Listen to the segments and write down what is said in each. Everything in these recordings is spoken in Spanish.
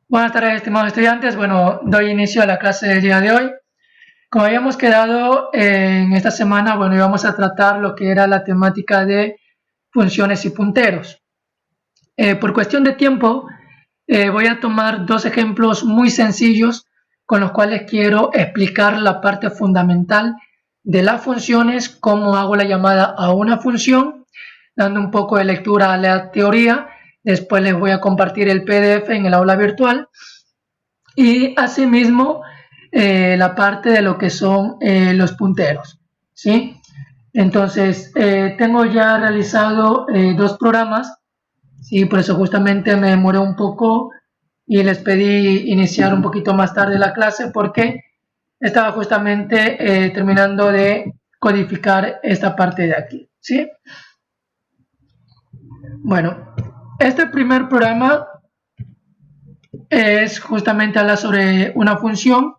Buenas tardes, estimados estudiantes. Bueno, doy inicio a la clase del día de hoy. Como habíamos quedado en esta semana, bueno, íbamos a tratar lo que era la temática de funciones y punteros. Por cuestión de tiempo, voy a tomar dos ejemplos muy sencillos con los cuales quiero explicar la parte fundamental de las funciones, cómo hago la llamada a una función, dando un poco de lectura a la teoría. Después les voy a compartir el PDF en el aula virtual. Y asimismo la parte de lo que son los punteros, ¿sí? Entonces, tengo ya realizado dos programas, ¿sí? Por eso justamente me demoré un poco y les pedí iniciar un poquito más tarde la clase porque estaba justamente terminando de codificar esta parte de aquí, ¿sí? Bueno, este primer programa es justamente hablar sobre una función.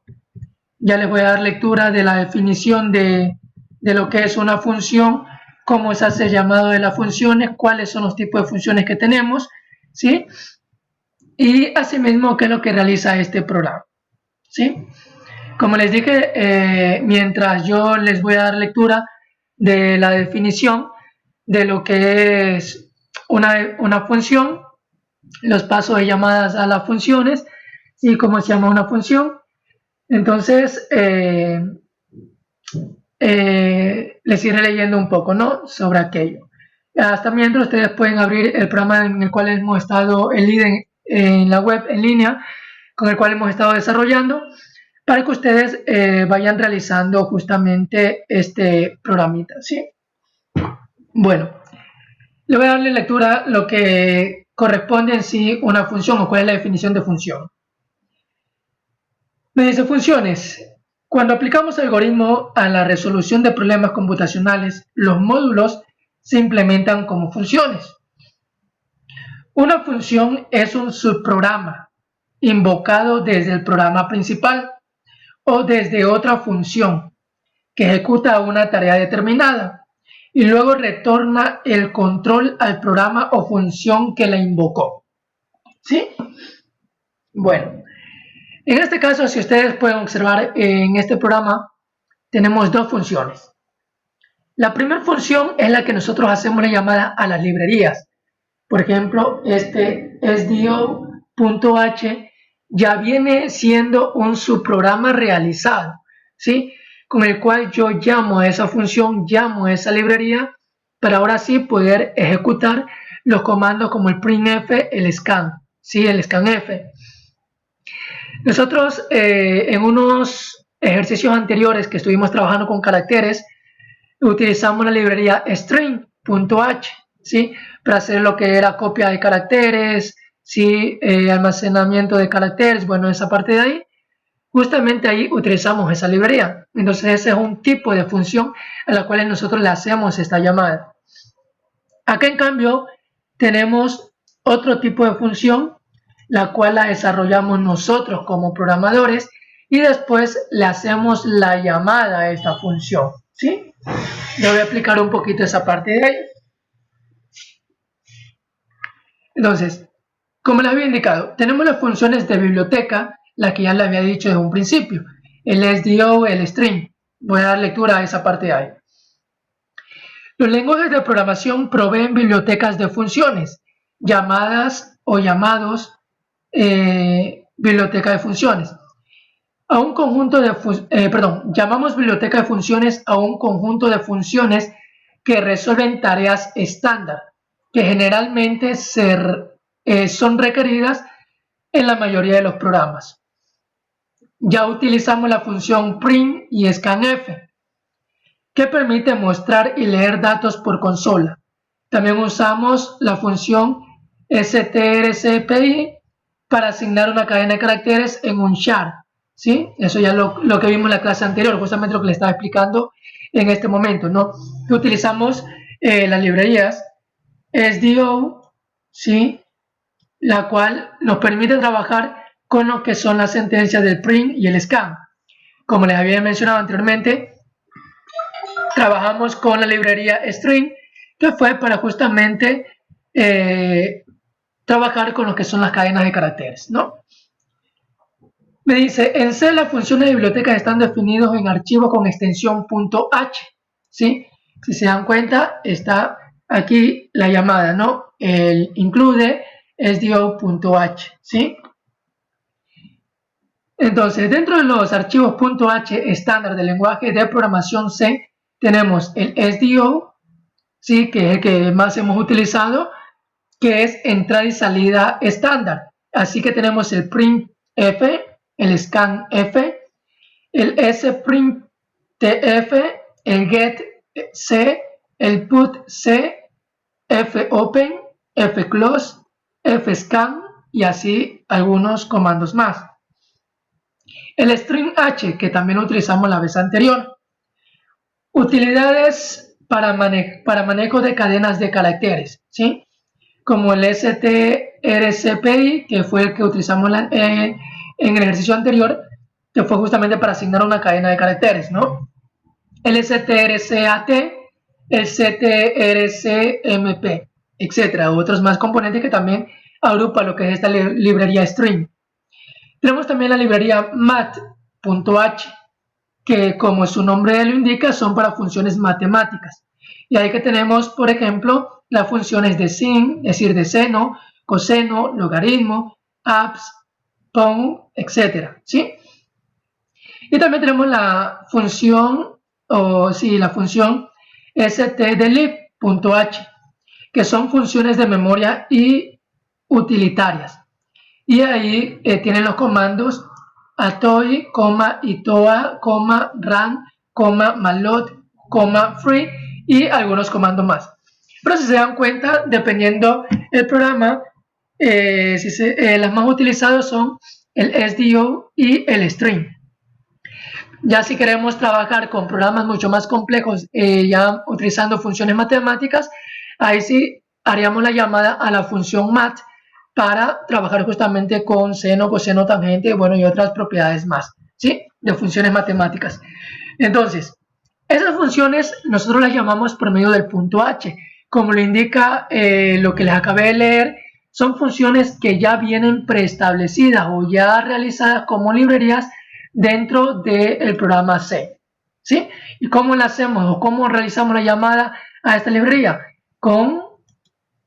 Ya les voy a dar lectura de la definición de lo que es una función, cómo se hace el llamado de las funciones, cuáles son los tipos de funciones que tenemos, ¿sí? Y asimismo, qué es lo que realiza este programa, ¿sí? Como les dije, mientras yo les voy a dar lectura de la definición de lo que es una función, los pasos de llamadas a las funciones y cómo se llama una función. Entonces, les iré leyendo un poco, ¿no? Sobre aquello. Hasta mientras ustedes pueden abrir el programa en el cual hemos estado en la web en línea, con el cual hemos estado desarrollando, para que ustedes vayan realizando justamente este programita, ¿sí? Bueno, le voy a darle lectura a lo que corresponde en sí una función o cuál es la definición de función. Me dice funciones. Cuando aplicamos algoritmo a la resolución de problemas computacionales, los módulos se implementan como funciones. Una función es un subprograma invocado desde el programa principal o desde otra función que ejecuta una tarea determinada y luego retorna el control al programa o función que la invocó. ¿Sí? Bueno, en este caso, si ustedes pueden observar en este programa, tenemos dos funciones. La primera función es la que nosotros hacemos la llamada a las librerías. Por ejemplo, este sdo.h ya viene siendo un subprograma realizado, ¿sí? Con el cual yo llamo a esa función, llamo a esa librería, para ahora sí poder ejecutar los comandos como el printf, el scan, ¿sí? El scanf. Nosotros en unos ejercicios anteriores que estuvimos trabajando con caracteres, utilizamos la librería string.h, ¿sí? Para hacer lo que era copia de caracteres, ¿sí? Almacenamiento de caracteres, bueno, esa parte de ahí. Justamente ahí utilizamos esa librería. Entonces ese es un tipo de función a la cual nosotros le hacemos esta llamada. Acá en cambio tenemos otro tipo de función, la cual la desarrollamos nosotros como programadores y después le hacemos la llamada a esta función, ¿sí? Le voy a explicar un poquito esa parte de ahí. Entonces, como les había indicado, tenemos las funciones de biblioteca, la que ya les había dicho desde un principio, el SDO, el string. Voy a dar lectura a esa parte de ahí. Los lenguajes de programación proveen bibliotecas de funciones, llamadas o llamados biblioteca de funciones. A un conjunto de llamamos biblioteca de funciones a un conjunto de funciones que resuelven tareas estándar, que generalmente son requeridas en la mayoría de los programas. Ya utilizamos la función print y scanf, que permite mostrar y leer datos por consola. También usamos la función strcpy para asignar una cadena de caracteres en un char, ¿sí? Eso ya lo que vimos en la clase anterior, justamente lo que le estaba explicando en este momento, ¿no? Utilizamos las librerías SDO, ¿sí? La cual nos permite trabajar con lo que son las sentencias del print y el scan. Como les había mencionado anteriormente, trabajamos con la librería string, que fue para justamente trabajar con lo que son las cadenas de caracteres, ¿no? Me dice, en C las funciones de biblioteca están definidos en archivos con extensión .h, ¿sí? Si se dan cuenta, está aquí la llamada, ¿no? El include sdo.h, ¿sí? Entonces, dentro de los archivos .h estándar del lenguaje de programación C, tenemos el SDO, ¿sí? Que es el que más hemos utilizado, que es entrada y salida estándar. Así que tenemos el printf, el scanf, el sprintf, el getC, el putC, fopen, fclose, fscan y así algunos comandos más. El string h, que también utilizamos la vez anterior. Utilidades para manejo de cadenas de caracteres, ¿sí? Como el strcpy, que fue el que utilizamos en el ejercicio anterior, que fue justamente para asignar una cadena de caracteres, ¿no? El strcat, el strcmp, etcétera, otros más componentes que también agrupa lo que es esta librería string. Tenemos también la librería mat.h, que como su nombre lo indica, son para funciones matemáticas. Y ahí que tenemos, por ejemplo, las funciones de sin, es decir, de seno, coseno, logaritmo, abs, pon, etcétera, ¿sí? Y también tenemos la función, la función stdelib.h, que son funciones de memoria y utilitarias. Y ahí tienen los comandos atoy, itoa, ran, malloc, free y algunos comandos más. Pero si se dan cuenta, dependiendo del programa, las más utilizadas son el SDO y el string. Ya si queremos trabajar con programas mucho más complejos, ya utilizando funciones matemáticas, ahí sí haríamos la llamada a la función mat para trabajar justamente con seno, coseno, tangente, bueno, y otras propiedades más, ¿sí? De funciones matemáticas. Entonces, esas funciones nosotros las llamamos por medio del punto H. Como lo indica lo que les acabé de leer, son funciones que ya vienen preestablecidas o ya realizadas como librerías dentro del programa C, ¿sí? ¿Y cómo la hacemos o cómo realizamos la llamada a esta librería? Con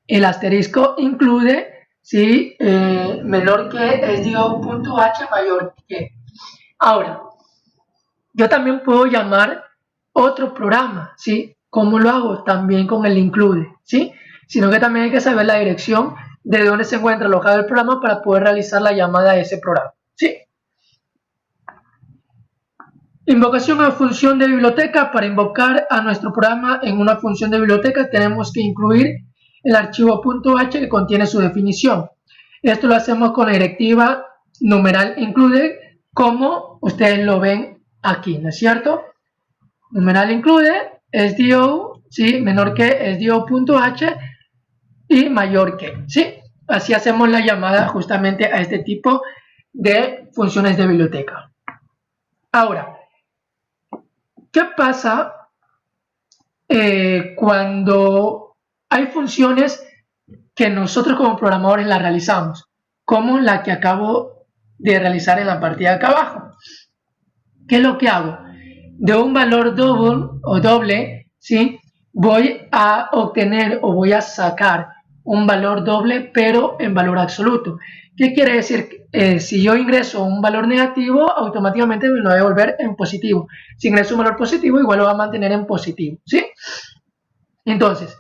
el asterisco include, ¿sí? Menor que SDO.h mayor que. Ahora, yo también puedo llamar otro programa, ¿sí? ¿Cómo lo hago? También con el include, ¿sí? Sino que también hay que saber la dirección de dónde se encuentra alojado el programa para poder realizar la llamada a ese programa, ¿sí? Invocación a función de biblioteca. Para invocar a nuestro programa en una función de biblioteca tenemos que incluir el archivo .h que contiene su definición. Esto lo hacemos con la directiva numeral include, como ustedes lo ven aquí, ¿no es cierto? Numeral include, SDO, ¿sí? Menor que SDO.h y mayor que, ¿sí? Así hacemos la llamada justamente a este tipo de funciones de biblioteca. Ahora, ¿qué pasa cuando hay funciones que nosotros como programadores las realizamos? Como la que acabo de realizar en la partida de acá abajo. ¿Qué es lo que hago? De un valor doble, ¿sí? Voy a obtener o voy a sacar un valor doble, pero en valor absoluto. ¿Qué quiere decir? Si yo ingreso un valor negativo, automáticamente me lo va a devolver en positivo. Si ingreso un valor positivo, igual lo va a mantener en positivo, ¿sí? Entonces,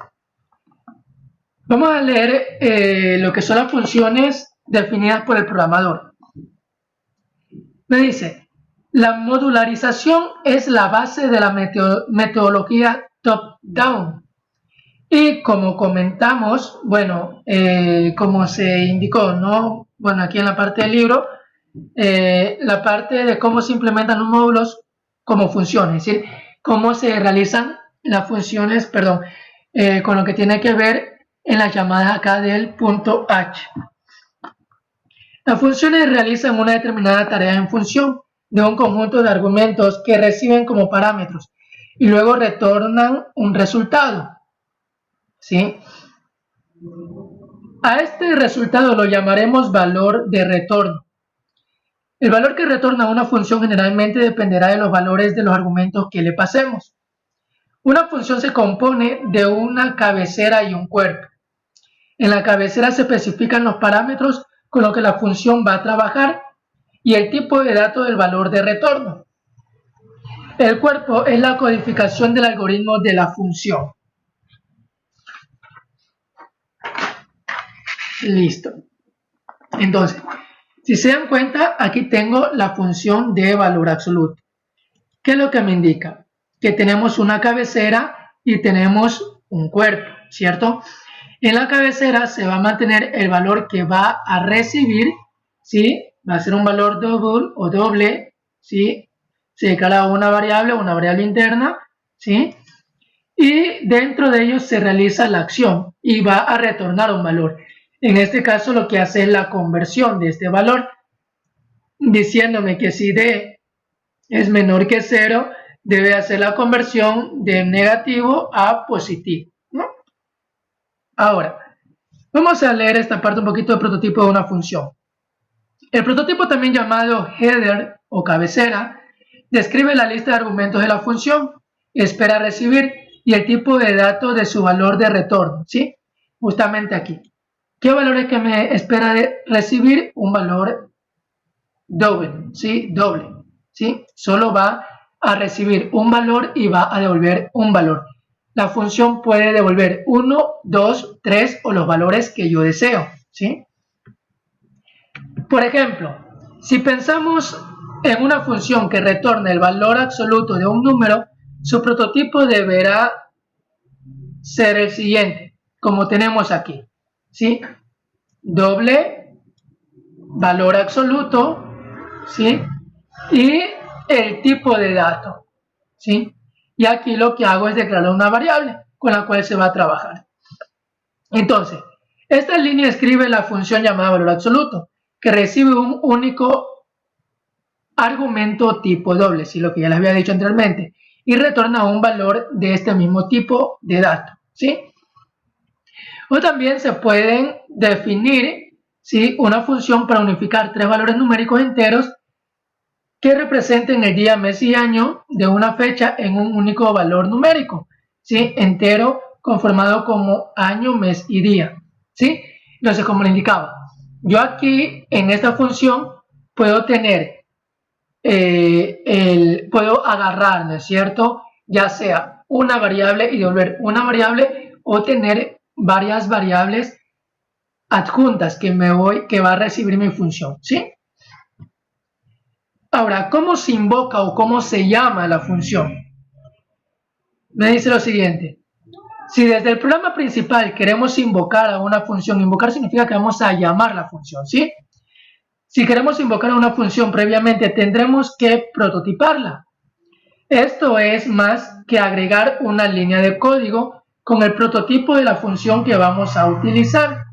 vamos a leer lo que son las funciones definidas por el programador. Me dice, la modularización es la base de la metodología top-down. Y como comentamos, bueno, como se indicó, ¿no? Bueno, aquí en la parte del libro, la parte de cómo se implementan los módulos como funciones, es decir, cómo se realizan las funciones, perdón, con lo que tiene que ver en las llamadas acá del punto H. Las funciones realizan una determinada tarea en función de un conjunto de argumentos que reciben como parámetros y luego retornan un resultado, ¿sí? A este resultado lo llamaremos valor de retorno. El valor que retorna una función generalmente dependerá de los valores de los argumentos que le pasemos. Una función se compone de una cabecera y un cuerpo. En la cabecera se especifican los parámetros con los que la función va a trabajar y el tipo de datos del valor de retorno. El cuerpo es la codificación del algoritmo de la función. Listo. Entonces, si se dan cuenta, aquí tengo la función de valor absoluto. ¿Qué es lo que me indica? Que tenemos una cabecera y tenemos un cuerpo, ¿cierto? En la cabecera se va a mantener el valor que va a recibir, ¿sí? Va a ser un valor doble, ¿sí? Se declara una variable interna, ¿sí? Y dentro de ellos se realiza la acción y va a retornar un valor. En este caso lo que hace es la conversión de este valor, diciéndome que si D es menor que 0, debe hacer la conversión de negativo a positivo, ¿no? Ahora, vamos a leer esta parte un poquito del prototipo de una función. El prototipo, también llamado header o cabecera, describe la lista de argumentos de la función, espera recibir y el tipo de datos de su valor de retorno, ¿sí? Justamente aquí. ¿Qué valor es que me espera de recibir? Un valor doble, ¿sí? ¿Sí? Solo va a recibir un valor y va a devolver un valor. La función puede devolver 1, 2, 3 o los valores que yo deseo, ¿sí? Por ejemplo, si pensamos en una función que retorna el valor absoluto de un número, su prototipo deberá ser el siguiente, como tenemos aquí, ¿sí? Doble, valor absoluto, ¿sí? Y el tipo de dato, ¿sí? Y aquí lo que hago es declarar una variable con la cual se va a trabajar. Entonces, esta línea escribe la función llamada valor absoluto, que recibe un único argumento tipo doble, ¿sí? Lo que ya les había dicho anteriormente, y retorna un valor de este mismo tipo de dato, ¿sí? O también se pueden definir, ¿sí? Una función para unificar tres valores numéricos enteros que representen el día, mes y año de una fecha en un único valor numérico, ¿sí? Entero conformado como año, mes y día, ¿sí? Entonces, como le indicaba, yo aquí en esta función puedo tener, puedo agarrar, ¿no es cierto? Ya sea una variable y devolver una variable o tener varias variables adjuntas que va a recibir mi función, ¿sí? Ahora, ¿cómo se invoca o cómo se llama la función? Me dice lo siguiente. Si desde el programa principal queremos invocar a una función, invocar significa que vamos a llamar la función, ¿sí? Si queremos invocar a una función previamente, tendremos que prototiparla. Esto es más que agregar una línea de código con el prototipo de la función que vamos a utilizar.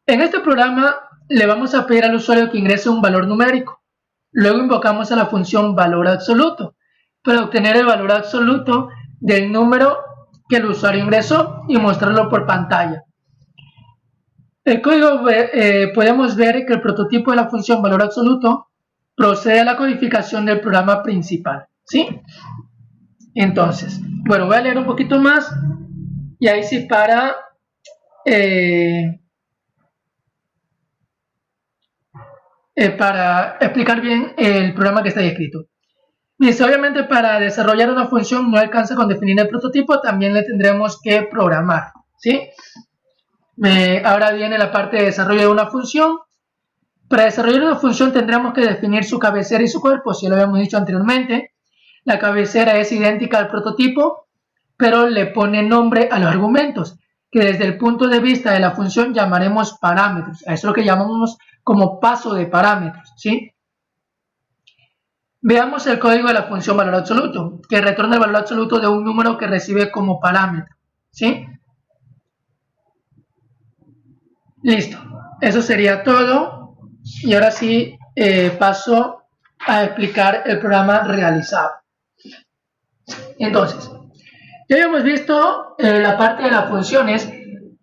En este programa le vamos a pedir al usuario que ingrese un valor numérico. Luego invocamos a la función valor absoluto para obtener el valor absoluto del número que el usuario ingresó y mostrarlo por pantalla. El código, podemos ver que el prototipo de la función valor absoluto procede a la codificación del programa principal, ¿sí? Entonces, bueno, voy a leer un poquito más y ahí sí para explicar bien el programa que está ahí escrito. Dice, obviamente para desarrollar una función no alcanza con definir el prototipo, también le tendremos que programar, ¿sí? Ahora viene la parte de desarrollo de una función. Para desarrollar una función tendremos que definir su cabecera y su cuerpo, si lo habíamos dicho anteriormente. La cabecera es idéntica al prototipo, pero le pone nombre a los argumentos, que desde el punto de vista de la función llamaremos parámetros. A eso es lo que llamamos como paso de parámetros, ¿sí? Veamos el código de la función valor absoluto, que retorna el valor absoluto de un número que recibe como parámetro, ¿sí? Listo, eso sería todo. Y ahora sí paso a explicar el programa realizado. Entonces, ya habíamos visto la parte de las funciones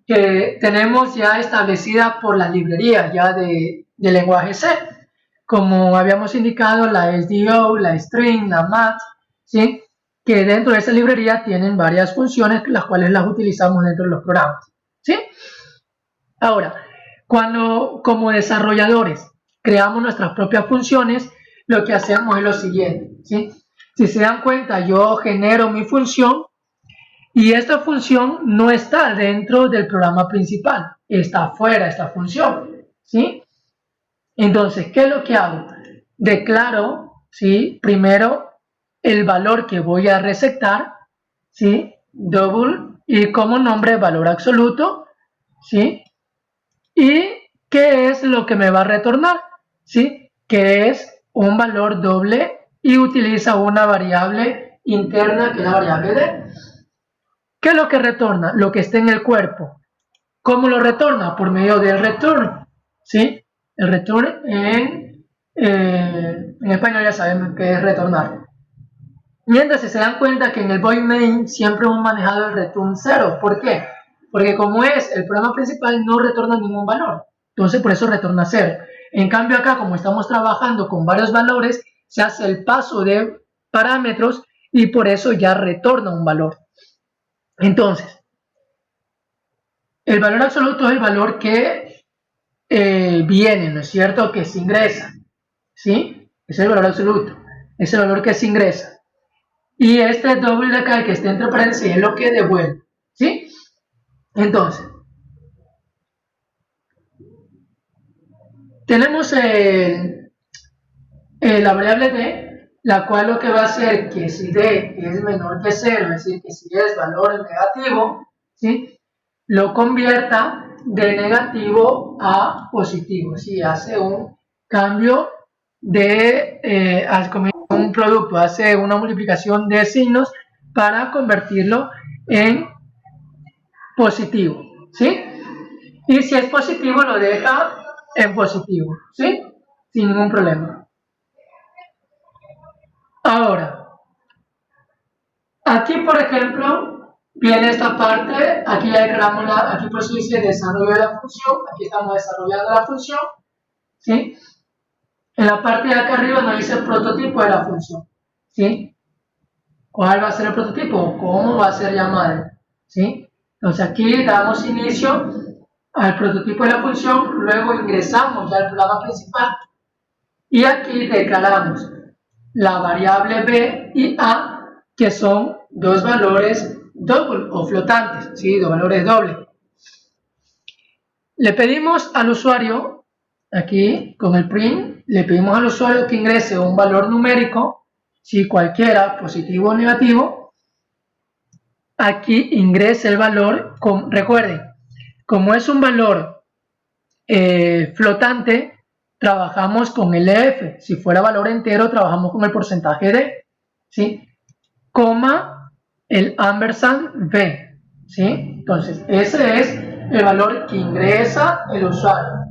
que tenemos ya establecida por las librerías ya de del lenguaje C. Como habíamos indicado, la SDO, la string, la mat, ¿sí? Que dentro de esa librería tienen varias funciones, las cuales las utilizamos dentro de los programas, ¿sí? Ahora, cuando como desarrolladores creamos nuestras propias funciones, lo que hacemos es lo siguiente, ¿sí? Si se dan cuenta, yo genero mi función y esta función no está dentro del programa principal, está fuera esta función, ¿sí? Entonces, ¿qué es lo que hago? Declaro, ¿sí? Primero el valor que voy a resetar, ¿sí? Double y como nombre valor absoluto, ¿sí? ¿Y qué es lo que me va a retornar? ¿Sí? Que es un valor doble y utiliza una variable interna que es la variable d. ¿Qué es lo que retorna? Lo que esté en el cuerpo. ¿Cómo lo retorna? Por medio del return, ¿sí? El return en español ya saben qué es retornar. Mientras se dan cuenta que en el void main siempre hemos manejado el return 0. ¿Por qué? Porque como es el programa principal no retorna ningún valor. Entonces por eso retorna 0. En cambio acá como estamos trabajando con varios valores, se hace el paso de parámetros y por eso ya retorna un valor. Entonces, el valor absoluto es el valor que viene, ¿no es cierto? Que se ingresa, ¿sí? Es el valor absoluto, es el valor que se ingresa. Y este doble de acá, el que está entre paréntesis, es lo que devuelve, ¿sí? Entonces, tenemos la variable d, la cual lo que va a hacer que si d es menor que 0, es decir, que si es valor negativo, ¿sí? Lo convierta de negativo a positivo, ¿sí? Hace un cambio de un producto, hace una multiplicación de signos para convertirlo en positivo, ¿sí? Y si es positivo lo deja en positivo, ¿sí? Sin ningún problema. Ahora, aquí por ejemplo, viene esta parte, aquí ya declaramos aquí por eso dice desarrollo de la función, aquí estamos desarrollando la función, ¿sí? En la parte de acá arriba nos dice el prototipo de la función, ¿sí? ¿Cuál va a ser el prototipo? ¿Cómo va a ser llamada? ¿Sí? Entonces aquí damos inicio al prototipo de la función, luego ingresamos ya al programa principal y aquí declaramos la variable b y a, que son dos valores double o flotantes, ¿sí? Dos valores dobles. Le pedimos al usuario, aquí con el print, le pedimos al usuario que ingrese un valor numérico, si cualquiera, positivo o negativo. Aquí ingrese el valor, recuerden, como es un valor flotante, trabajamos con el f. Si fuera valor entero, trabajamos con el porcentaje de, ¿sí? Coma el ampersand b, ¿sí? Entonces, ese es el valor que ingresa el usuario.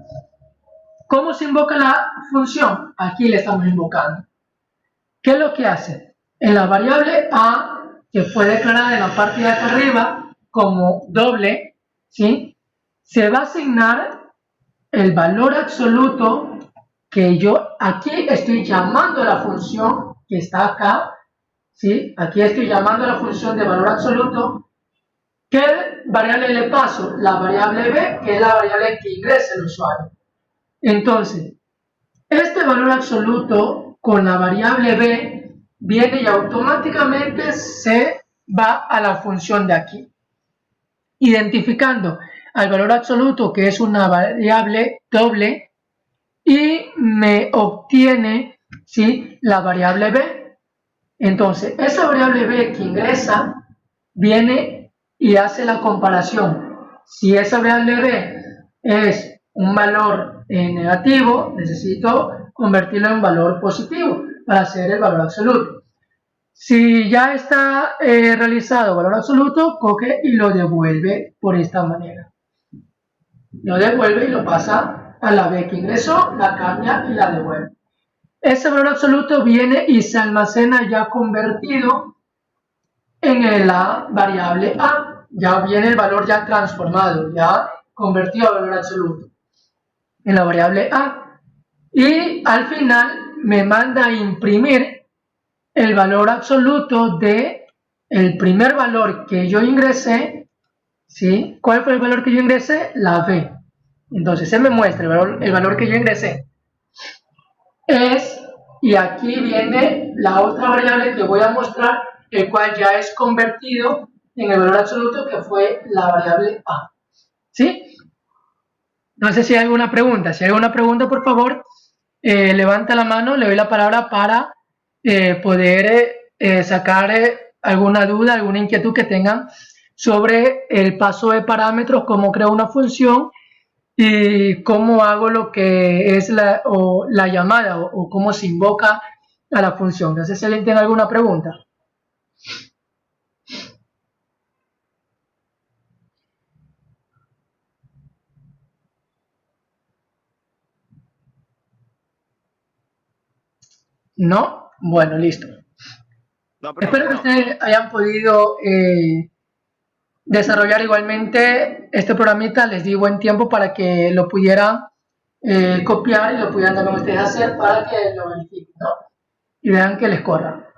¿Cómo se invoca la función? Aquí le estamos invocando. ¿Qué es lo que hace? En la variable a, que fue declarada en la parte de acá arriba como doble, ¿sí? Se va a asignar el valor absoluto que yo aquí estoy llamando a la función que está acá, ¿sí? Aquí estoy llamando a la función de valor absoluto. ¿Qué variable le paso? La variable b, que es la variable que ingresa el usuario. Entonces, este valor absoluto con la variable b viene y automáticamente se va a la función de aquí, identificando al valor absoluto, que es una variable doble, y me obtiene, ¿sí?, la variable b. Entonces, esa variable b que ingresa viene y hace la comparación. Si esa variable b es un valor negativo, necesito convertirlo en valor positivo para hacer el valor absoluto. Si ya está realizado valor absoluto, coge y lo devuelve por esta manera. Lo devuelve y lo pasa a la b que ingresó, la cambia y la devuelve. Ese valor absoluto viene y se almacena ya convertido en la variable a. Ya viene el valor ya transformado, ya convertido a valor absoluto en la variable a. y al final me manda a imprimir el valor absoluto de el primer valor que yo ingresé, ¿sí? ¿Cuál fue el valor que yo ingresé? La B. Entonces se me muestra el valor que yo ingresé es, y aquí viene la otra variable que voy a mostrar, el cual ya es convertido en el valor absoluto, que fue la variable A. ¿Sí? No sé si hay alguna pregunta. Si hay alguna pregunta, por favor, levanta la mano, le doy la palabra para poder sacar alguna duda, alguna inquietud que tengan sobre el paso de parámetros, cómo creo una función y cómo hago lo que es la llamada o cómo se invoca a la función. No sé si alguien tiene alguna pregunta. ¿No? Bueno, listo. No, espero que ustedes hayan podido desarrollar igualmente este programita. Les di buen tiempo para que lo pudieran copiar y lo pudieran también ustedes hacer para que lo verifiquen, ¿no? Y vean que les corra.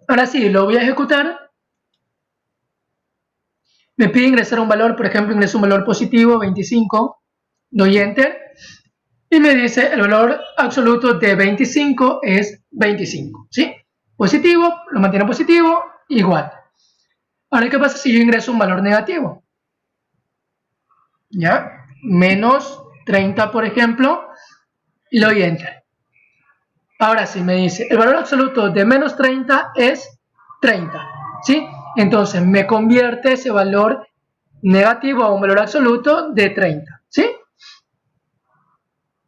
Ahora sí, lo voy a ejecutar. Me pide ingresar un valor, por ejemplo, ingreso un valor positivo, 25, doy Enter, y me dice el valor absoluto de 25 es 25, ¿sí? Positivo, lo mantiene positivo, igual. Ahora, ¿qué pasa si yo ingreso un valor negativo? ¿Ya? Menos 30, por ejemplo, y le doy Enter. Ahora sí me dice, el valor absoluto de menos 30 es 30, ¿sí? Entonces me convierte ese valor negativo a un valor absoluto de 30, ¿sí?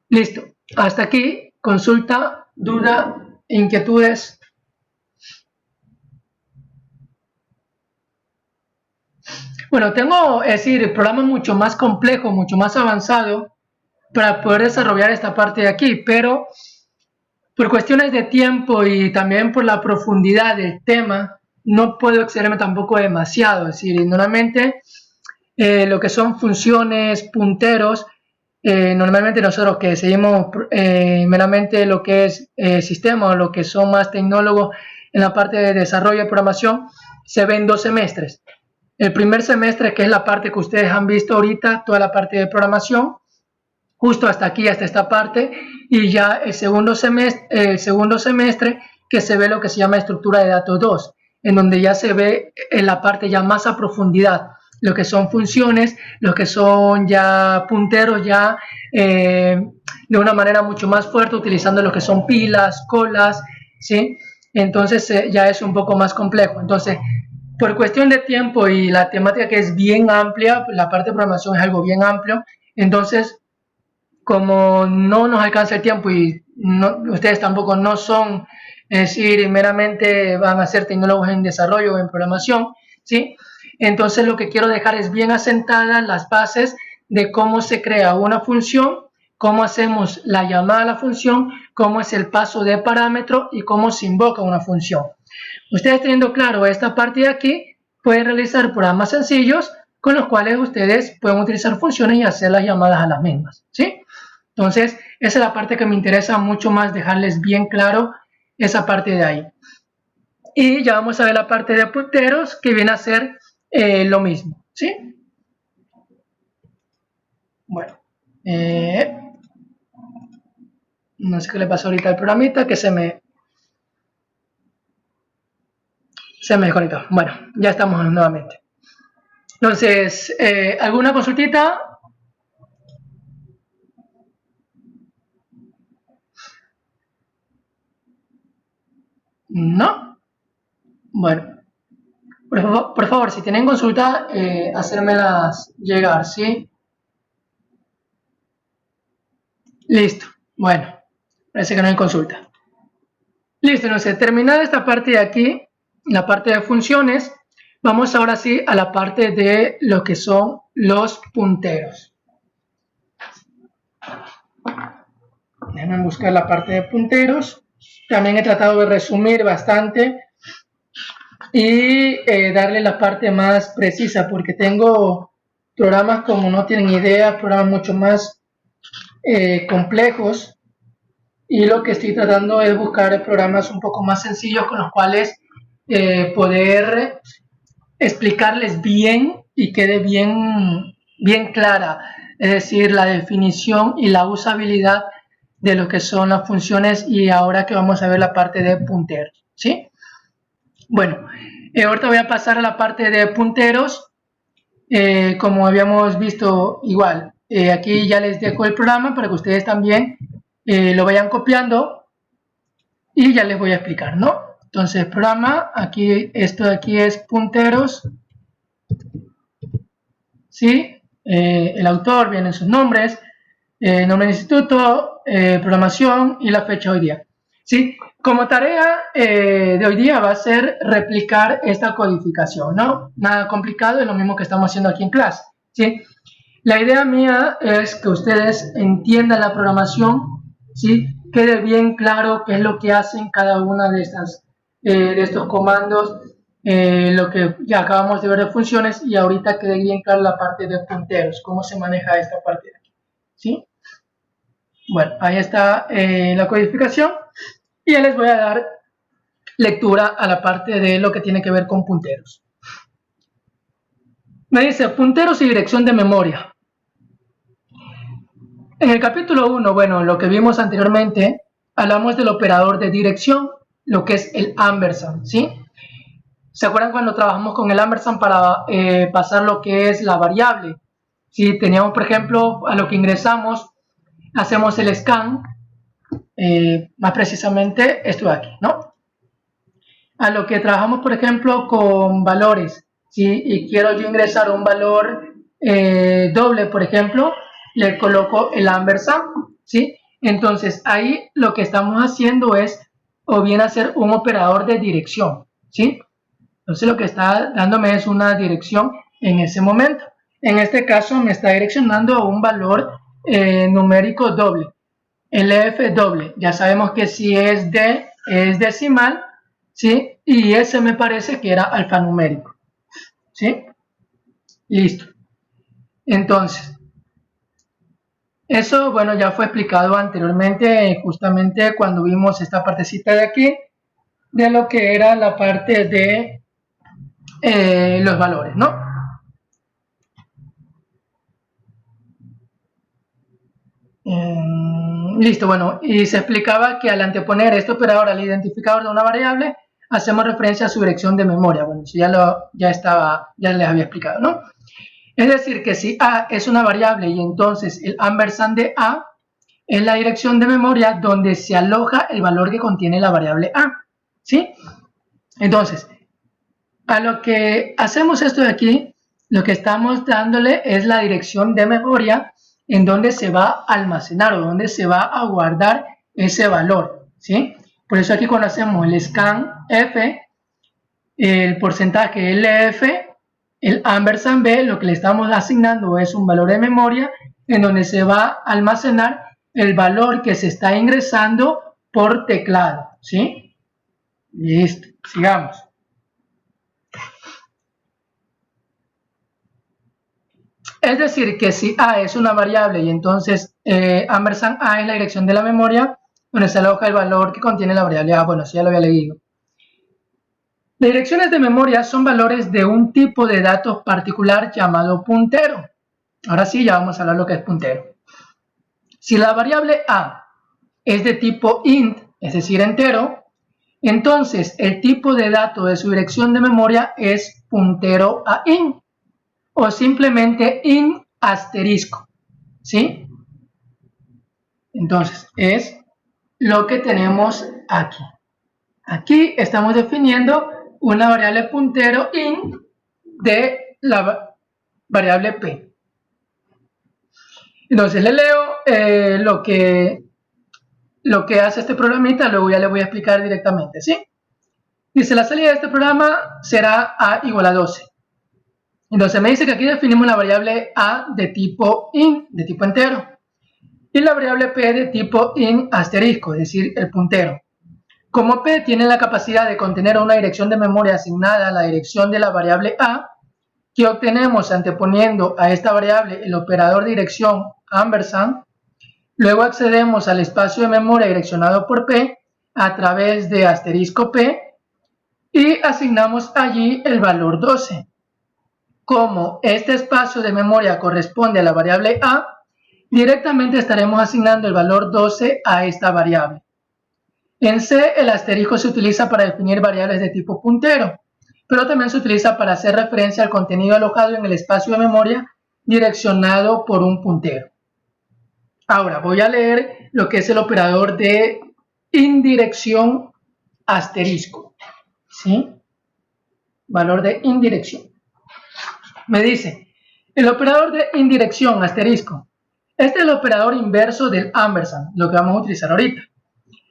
Listo. Hasta aquí, consulta, duda, inquietudes. Bueno, tengo, es decir, programas mucho más complejos, mucho más avanzados para poder desarrollar esta parte de aquí, pero por cuestiones de tiempo y también por la profundidad del tema, no puedo excederme tampoco demasiado. Es decir, normalmente lo que son funciones, punteros, normalmente nosotros que seguimos meramente lo que es sistema o lo que son más tecnólogos en la parte de desarrollo de programación, se ven 2 semestres. El primer semestre, que es la parte que ustedes han visto ahorita, toda la parte de programación, justo hasta aquí, hasta esta parte, y ya el segundo semestre que se ve lo que se llama estructura de datos 2, en donde ya se ve en la parte ya más a profundidad, lo que son funciones, lo que son ya punteros ya de una manera mucho más fuerte, utilizando lo que son pilas, colas, ¿sí? Entonces ya es un poco más complejo. Entonces, por cuestión de tiempo y la temática que es bien amplia, la parte de programación es algo bien amplio, entonces como no nos alcanza el tiempo y no, ustedes tampoco no son, es decir, meramente van a ser tecnólogos en desarrollo o en programación, ¿sí? Entonces lo que quiero dejar es bien asentadas las bases de cómo se crea una función, cómo hacemos la llamada a la función, cómo es el paso de parámetro y cómo se invoca una función. Ustedes teniendo claro esta parte de aquí, pueden realizar programas sencillos con los cuales ustedes pueden utilizar funciones y hacer las llamadas a las mismas, ¿sí? Entonces, esa es la parte que me interesa mucho más dejarles bien claro esa parte de ahí. Y ya vamos a ver la parte de punteros, que viene a ser lo mismo, ¿sí? Bueno, no sé qué le pasó ahorita al programita, que se me desconectó. Bueno, ya estamos nuevamente. Entonces, ¿alguna consultita? ¿No? Bueno, por favor, si tienen consulta, hacérmelas llegar, ¿sí? Listo. Bueno, parece que no hay consulta. Listo, entonces, terminada esta parte de aquí, la parte de funciones, vamos ahora sí a la parte de lo que son los punteros. Déjenme buscar la parte de punteros. También he tratado de resumir bastante y darle la parte más precisa, porque tengo programas como no tienen idea, programas mucho más complejos, y lo que estoy tratando es buscar programas un poco más sencillos con los cuales poder explicarles bien y quede bien clara, es decir, la definición y la usabilidad de lo que son las funciones, y ahora que vamos a ver la parte de punteros, ¿sí? Bueno, ahorita voy a pasar a la parte de punteros. Como habíamos visto, igual, aquí ya les dejo el programa para que ustedes también lo vayan copiando y ya les voy a explicar, ¿no? Entonces, programa, aquí, esto de aquí es punteros, ¿sí? El autor, vienen sus nombres, nombre del instituto, programación y la fecha hoy día, ¿sí? Como tarea de hoy día va a ser replicar esta codificación, ¿no? Nada complicado, es lo mismo que estamos haciendo aquí en clase, ¿sí? La idea mía es que ustedes entiendan la programación, ¿sí? Quede bien claro qué es lo que hacen cada una de estos comandos, lo que ya acabamos de ver de funciones, y ahorita quede bien clara la parte de punteros, cómo se maneja esta parte de aquí, ¿sí? Bueno, ahí está la codificación, y ya les voy a dar lectura a la parte de lo que tiene que ver con punteros. Me dice punteros y dirección de memoria. En el capítulo 1, bueno, lo que vimos anteriormente, hablamos del operador de dirección, lo que es el ampersand, ¿sí? ¿Se acuerdan cuando trabajamos con el ampersand para pasar lo que es la variable? Si teníamos, por ejemplo, a lo que ingresamos, hacemos el scan, más precisamente esto de aquí, ¿no? A lo que trabajamos, por ejemplo, con valores, ¿sí? Y quiero yo ingresar un valor doble, por ejemplo, le coloco el ampersand, ¿sí? Entonces, ahí lo que estamos haciendo es, o bien hacer un operador de dirección, ¿sí? Entonces, lo que está dándome es una dirección en ese momento. En este caso, me está direccionando a un valor numérico doble, LF doble. Ya sabemos que si es decimal, ¿sí? Y ese me parece que era alfanumérico, ¿sí? Listo. Entonces, eso, bueno, ya fue explicado anteriormente, justamente cuando vimos esta partecita de aquí, de lo que era la parte de los valores, ¿no? Listo, bueno, y se explicaba que al anteponer este operador al identificador de una variable, hacemos referencia a su dirección de memoria. Bueno, eso ya les había explicado, ¿no? Es decir, que si A es una variable y entonces el ampersand de A es la dirección de memoria donde se aloja el valor que contiene la variable A, ¿sí? Entonces, a lo que hacemos esto de aquí, lo que estamos dándole es la dirección de memoria en donde se va a almacenar o donde se va a guardar ese valor, ¿sí? Por eso aquí cuando hacemos el scan F, el porcentaje LF, el ampersand B, lo que le estamos asignando es un valor de memoria en donde se va a almacenar el valor que se está ingresando por teclado, ¿sí? Listo, sigamos. Es decir, que si A es una variable y entonces ampersand A es la dirección de la memoria donde se aloja el valor que contiene la variable A. Bueno, eso ya lo había leído. Las direcciones de memoria son valores de un tipo de datos particular llamado puntero. Ahora sí, ya vamos a hablar de lo que es puntero. Si la variable A es de tipo int, es decir, entero, entonces el tipo de dato de su dirección de memoria es puntero a int, o simplemente int asterisco, ¿sí? Entonces, es lo que tenemos aquí. Aquí estamos definiendo una variable puntero int de la variable p. Entonces, le leo lo que hace este programita, luego ya le voy a explicar directamente, ¿sí? Dice, la salida de este programa será a igual a 12. Entonces me dice que aquí definimos la variable a de tipo int, de tipo entero, y la variable p de tipo int asterisco, es decir, el puntero. Como p tiene la capacidad de contener una dirección de memoria asignada a la dirección de la variable a, que obtenemos anteponiendo a esta variable el operador de dirección ampersand, Luego accedemos al espacio de memoria direccionado por P a través de asterisco P y asignamos allí el valor 12. Como este espacio de memoria corresponde a la variable A, directamente estaremos asignando el valor 12 a esta variable. En C, el asterisco se utiliza para definir variables de tipo puntero, pero también se utiliza para hacer referencia al contenido alojado en el espacio de memoria direccionado por un puntero. Ahora voy a leer lo que es el operador de indirección asterisco, ¿sí? Valor de indirección. Me dice, el operador de indirección asterisco. Este es el operador inverso del ampersand, lo que vamos a utilizar ahorita.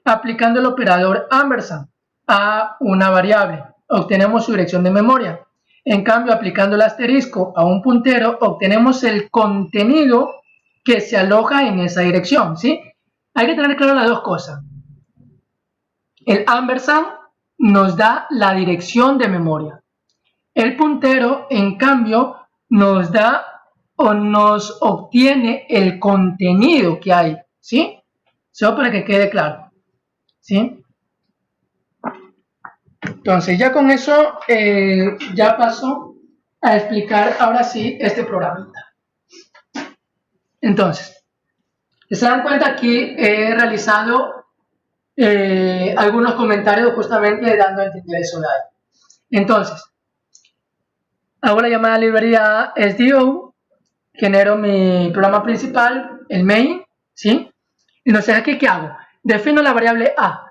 Aplicando el operador ampersand a una variable, obtenemos su dirección de memoria. En cambio, aplicando el asterisco a un puntero, obtenemos el contenido que se aloja en esa dirección, ¿sí? Hay que tener claro las dos cosas. El ampersand nos da la dirección de memoria. El puntero, en cambio, nos da o nos obtiene el contenido que hay, ¿sí? Solo para que quede claro, ¿sí? Entonces, ya con eso, ya paso a explicar ahora sí este programita. Entonces, si se dan cuenta, aquí he realizado algunos comentarios justamente dando a entender eso de ahí. Entonces, hago la llamada librería SDO, genero mi programa principal, el main, ¿sí? Entonces, ¿aquí qué hago? Defino la variable A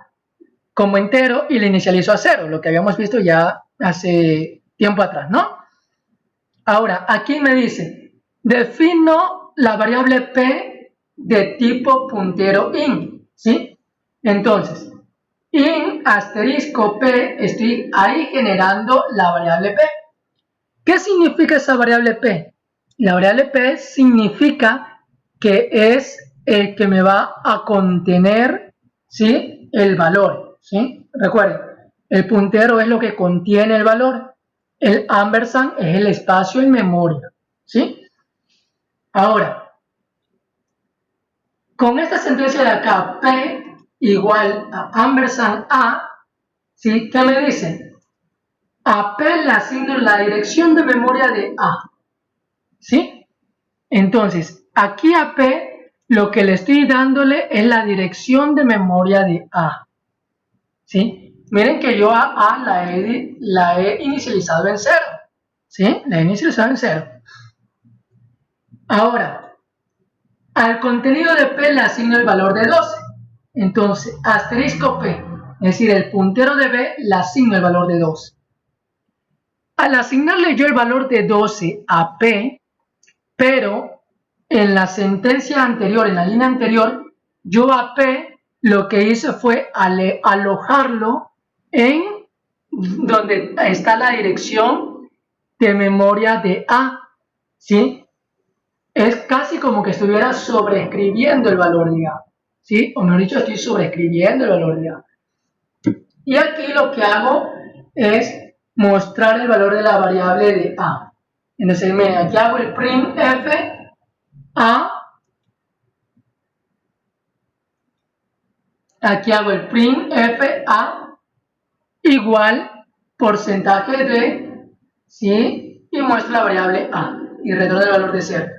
como entero y la inicializo a 0, lo que habíamos visto ya hace tiempo atrás, ¿no? Ahora, aquí me dice, defino la variable P de tipo puntero int, ¿sí? Entonces, int asterisco P, estoy ahí generando la variable P. ¿Qué significa esa variable P? La variable P significa que es el que me va a contener, ¿sí?, el valor, ¿sí? Recuerden, el puntero es lo que contiene el valor. El ampersand es el espacio en memoria, ¿sí? Ahora, con esta sentencia de acá, P igual a ampersand A, ¿sí? ¿Qué me dice? A P le asigno la dirección de memoria de A, ¿sí? Entonces, aquí a P lo que le estoy dándole es la dirección de memoria de A, ¿sí? Miren que yo a A la he inicializado en 0, ¿sí? La he inicializado en 0. Ahora, al contenido de P le asigno el valor de 12. Entonces, asterisco P, es decir, el puntero de B le asigno el valor de 12. Al asignarle yo el valor de 12 a P, pero en la sentencia anterior, en la línea anterior, yo a P lo que hice fue alojarlo en donde está la dirección de memoria de A, ¿sí? Es casi como que estuviera sobreescribiendo el valor de A, ¿sí? O mejor dicho, estoy sobreescribiendo el valor de A. Y aquí lo que hago es mostrar el valor de la variable de A. Entonces, miren, aquí hago el printf A. Aquí hago el printf A igual porcentaje de, ¿sí? Y muestro la variable A y retorno el valor de 0.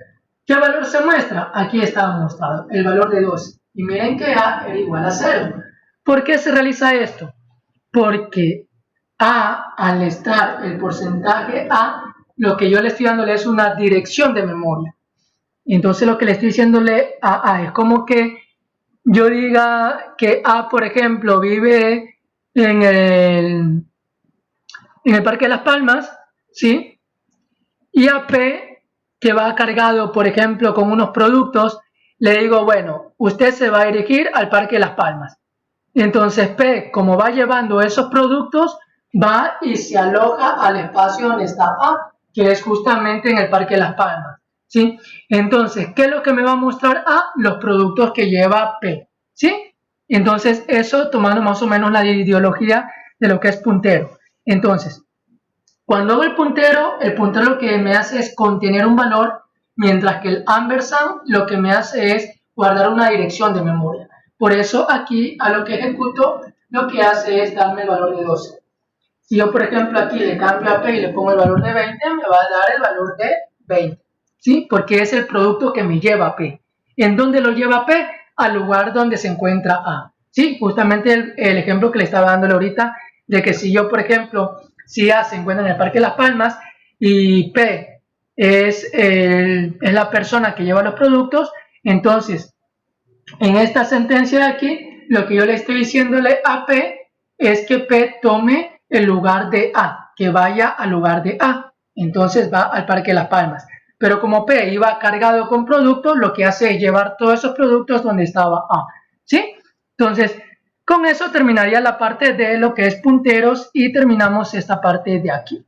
¿Qué valor se muestra? Aquí está mostrado, el valor de 12. Y miren que A era igual a 0. ¿Por qué se realiza esto? Porque A, al estar el porcentaje A, lo que yo le estoy dándole es una dirección de memoria. Entonces lo que le estoy diciéndole a A es como que yo diga que A, por ejemplo, vive en el Parque de Las Palmas, ¿sí? Y a P, que va cargado, por ejemplo, con unos productos, le digo, bueno, usted se va a dirigir al Parque de Las Palmas. Y entonces P, como va llevando esos productos, va y se aloja al espacio donde está A, que es justamente en el Parque de Las Palmas, ¿sí? Entonces, ¿qué es lo que me va a mostrar A? Los productos que lleva P, ¿sí? Entonces, eso tomando más o menos la ideología de lo que es puntero. Entonces, cuando hago el puntero lo que me hace es contener un valor, mientras que el ampersand lo que me hace es guardar una dirección de memoria. Por eso aquí a lo que ejecuto lo que hace es darme el valor de 12. Si yo por ejemplo aquí le cambio a P y le pongo el valor de 20, me va a dar el valor de 20, ¿sí? Porque es el producto que me lleva a P. ¿En dónde lo lleva P? Al lugar donde se encuentra A. Sí, justamente el ejemplo que le estaba dándole ahorita, de que si yo, por ejemplo, si A se encuentra en el Parque Las Palmas y P es la persona que lleva los productos, entonces, en esta sentencia de aquí, lo que yo le estoy diciéndole a P es que P tome el lugar de A, que vaya al lugar de A. Entonces va al Parque Las Palmas. Pero como P iba cargado con productos, lo que hace es llevar todos esos productos donde estaba A. ¿Sí? Entonces, con eso terminaría la parte de lo que es punteros y terminamos esta parte de aquí.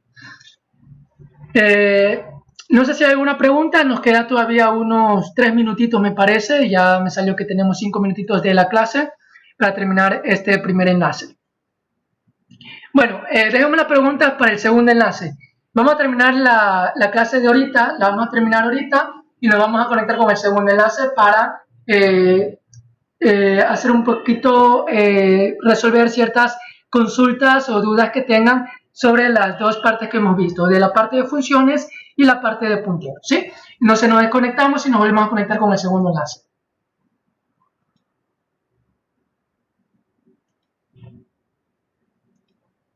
No sé si hay alguna pregunta, nos queda todavía unos 3 minutitos me parece, ya me salió que tenemos 5 minutitos de la clase para terminar este primer enlace. Bueno, déjame una pregunta para el segundo enlace. Vamos a terminar la clase de ahorita, la vamos a terminar ahorita y nos vamos a conectar con el segundo enlace para hacer un poquito, resolver ciertas consultas o dudas que tengan sobre las dos partes que hemos visto, de la parte de funciones y la parte de punteros, ¿sí? Entonces nos desconectamos y nos volvemos a conectar con el segundo enlace.